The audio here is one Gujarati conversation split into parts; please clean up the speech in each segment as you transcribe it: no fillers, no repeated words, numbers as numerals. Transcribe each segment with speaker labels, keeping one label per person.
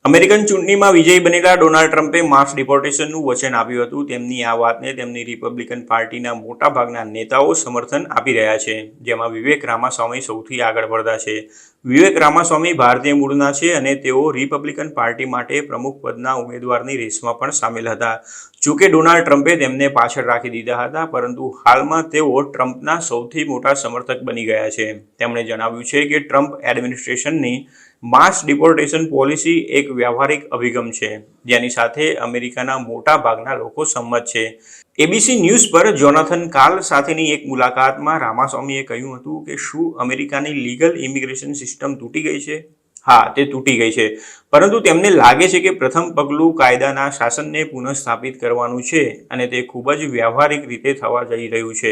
Speaker 1: અમેરિકન ચૂંટણીમાં વિજયી બનેલા ડોનાલ્ડ ટ્રમ્પે માસ ડિપોર્ટેશનનું વચન આપ્યું હતું. તેમની આ વાતને તેમની રિપબ્લિકન પાર્ટીના મોટાભાગના નેતાઓ સમર્થન આપી રહ્યા છે, જેમાં વિવેક રામાસ્વામી સૌથી આગળ પડતા છે. વિવેક રામાસ્વામી ભારતીય મૂળના છે અને તેઓ રિપબ્લિકન પાર્ટી માટે પ્રમુખ પદના ઉમેદવારની રેસમાં પણ સામેલ હતા. જોકે ડોનાલ્ડ ટ્રમ્પે તેમને પાછળ રાખી દીધા હતા, પરંતુ હાલમાં તેઓ ટ્રમ્પના સૌથી મોટા સમર્થક બની ગયા છે. તેમણે જણાવ્યું છે કે ટ્રમ્પ એડમિનિસ્ટ્રેશનની માસ ડિપોર્ટેશન પોલિસી એક વ્યવહારિક અભિગમ છે, જેની સાથે અમેરિકાના મોટા ભાગના લોકો સંમત છે. એબીસી ન્યૂઝ પર જોનાથન કાલ સાથેની એક મુલાકાતમાં રામાસ્વામીએ કહ્યું હતું કે શું અમેરિકાની લીગલ ઇમિગ્રેશન સિસ્ટમ તૂટી ગઈ છે? હા, તે તૂટી ગઈ છે, પરંતુ તેમને લાગે છે કે પ્રથમ પગલું કાયદાના શાસનને પુનઃસ્થાપિત કરવાનું છે અને તે ખૂબ જ વ્યવહારિક રીતે થવા જઈ રહ્યું છે.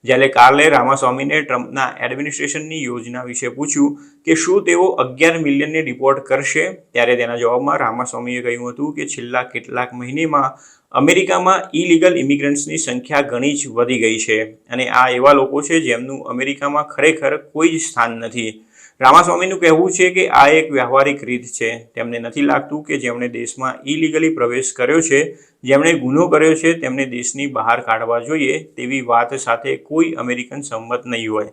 Speaker 1: જ્યારે કાલે રામાસ્વામીને ટ્રમ્પના એડમિનિસ્ટ્રેશનની યોજના વિશે પૂછ્યું કે શું તેઓ 11 મિલિયનને ડિપોર્ટ કરશે, ત્યારે તેના જવાબમાં રામાસ્વામીએ કહ્યું હતું કે છેલ્લા કેટલાક મહિનામાં અમેરિકામાં ઇલીગલ ઇમિગ્રન્ટ્સની સંખ્યા ઘણી જ વધી ગઈ છે અને આ એવા લોકો છે જેમનું અમેરિકામાં ખરેખર કોઈ જ સ્થાન નથી. રામાસ્વામીનું કહેવું છે કે આ એક વ્યવહારિક રીત છે. તેમને નથી લાગતું કે જેમણે દેશમાં ઇલીગલી પ્રવેશ કર્યો છે, જેમણે ગુનો કર્યો છે, તેમને દેશની બહાર કાઢવા જોઈએ તેવી વાત સાથે કોઈ અમેરિકન સંમત નહીં હોય.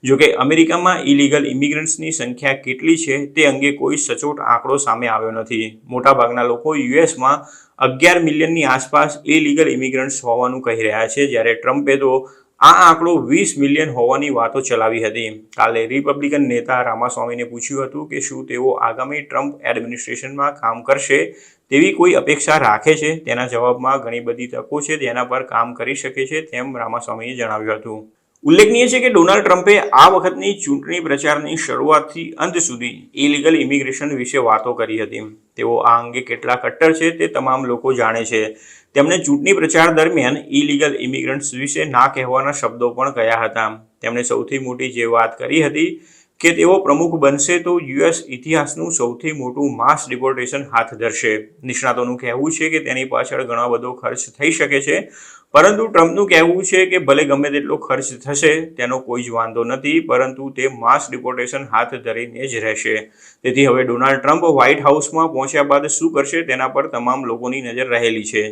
Speaker 1: જોકે અમેરિકામાં ઇલીગલ ઇમિગ્રન્ટ્સની સંખ્યા કેટલી છે તે અંગે કોઈ સચોટ આંકડો સામે આવ્યો નથી. મોટાભાગના લોકો યુએસમાં 11 મિલિયનની આસપાસ ઇલીગલ ઇમિગ્રન્ટ્સ હોવાનું કહી રહ્યા છે, જ્યારે ટ્રમ્પે તો આ આંકડો 20 મિલિયન હોવાની વાતો ચલાવી હતી. કાલે રિપબ્લિકન નેતા રામાસ્વામીને પૂછ્યું હતું કે શું તેઓ આગામી ટ્રમ્પ એડમિનિસ્ટ્રેશનમાં કામ કરશે તેવી કોઈ અપેક્ષા રાખે છે. તેના જવાબમાં ઘણી બધી તકો છે તેના પર કામ કરી શકે છે તેમ રામાસ્વામીએ જણાવ્યું હતું. ઉલ્લેખનીય છે કે ડોનાલ્ડ ટ્રમ્પે આ વખતની ચૂંટણી પ્રચારની શરૂઆતથી અંત સુધી ઇલીગલ ઇમિગ્રેશન વિશે વાતો કરી હતી. તેઓ આ અંગે કેટલા કટ્ટર છે તે તમામ લોકો જાણે છે. તેમણે ચૂંટણી પ્રચાર દરમિયાન ઇલીગલ ઇમિગ્રન્ટ્સ વિશે ના કહેવાના શબ્દો પણ કહ્યા હતા. તેમણે સૌથી મોટી જે વાત કરી હતી કે તેઓ પ્રમુખ બનશે તો યુએસ ઇતિહાસનું સૌથી મોટું માસ ડિપોર્ટેશન હાથ ધરશે. નિષ્ણાતોનું કહેવું છે કે તેની પાછળ ઘણો બધો ખર્ચ થઈ શકે છે, પરંતુ ટ્રમ્પનું કહેવું છે કે ભલે ગમે તેટલો ખર્ચ થશે તેનો કોઈ જ વાંધો નથી, પરંતુ તે માસ ડિપોર્ટેશન હાથ ધરીને જ રહેશે. તેથી હવે ડોનાલ્ડ ટ્રમ્પ વ્હાઇટ હાઉસમાં પહોંચ્યા બાદ શું કરશે તેના પર તમામ લોકોની નજર રહેલી છે.